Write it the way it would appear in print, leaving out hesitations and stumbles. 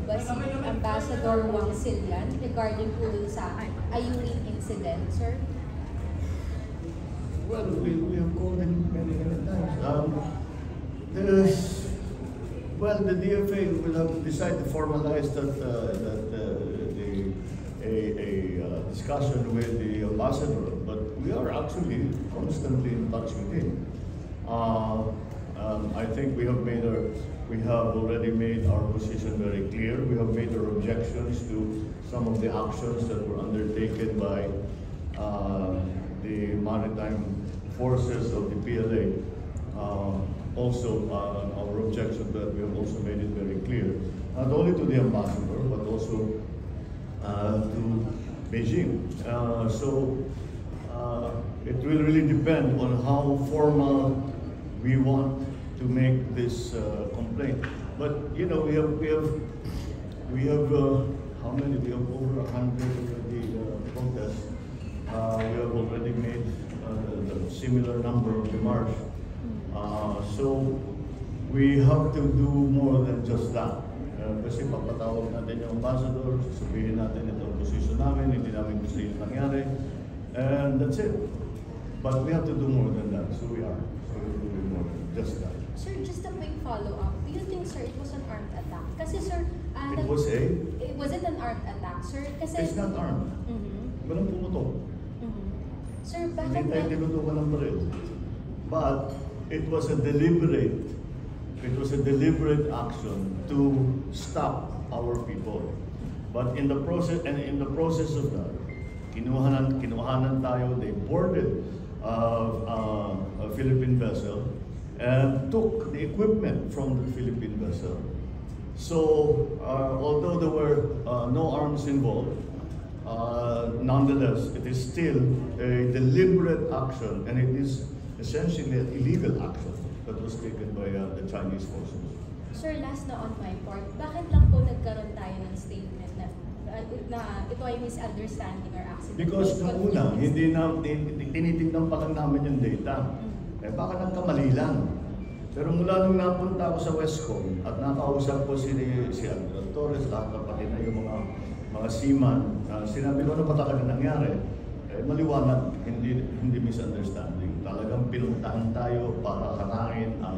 ba si Ambassador Wang Silian regarding po dun sa Ayungin incident, sir? Well, we have called him many times. The DFA will have to decide to formalize a discussion with the ambassador, but we are actually constantly in touch with him. I think we have already made our position very clear. We have made our objections to some of the actions that were undertaken by the maritime forces of the PLA. Also, our objection to that, we have also made it very clear, not only to the ambassador, but also to Beijing. It will really depend on how formal we want to make this complaint. But you know, we have how many? We have over 100 already protests. We have already made a similar number of demarches. So we have to do more than just that. Kasi papatawag natin yung ambassador, sasabihin natin ito ang posisyon namin, hindi namin gusto yung nangyari, and that's it. But we have to do more than that, so we are. So we're doing more than just that. Sir, just a quick follow-up. Do you think, sir, it was an armed attack? Kasi, sir, was it an armed attack, sir? Kasi it's not armed. Walang pumutok. Sir, bakit hindi tayo tinutukan ng baril. But it was a deliberate action to stop our people. But in the process of that, kinuhanan tayo. They boarded a Philippine vessel and took the equipment from the Philippine vessel. So although there were no arms involved, nonetheless, it is still a deliberate action, and it is essentially an illegal action that was taken by the Chinese forces. Sir, last na on my part, bakit lang po nagkaroon tayo ng statement na ito ay misunderstanding or accident? Because nung una, hindi tinitignan pa lang namin yung data. Baka nagkamali lang. Pero mula nung napunta ako sa Westcom at nakausap ko si Admiral Torres, pati na yung mga seaman, sinabi ko ano ba talaga nangyari? Maliwanag, hindi misunderstanding. Talagang pinuntahan tayo para harangin ang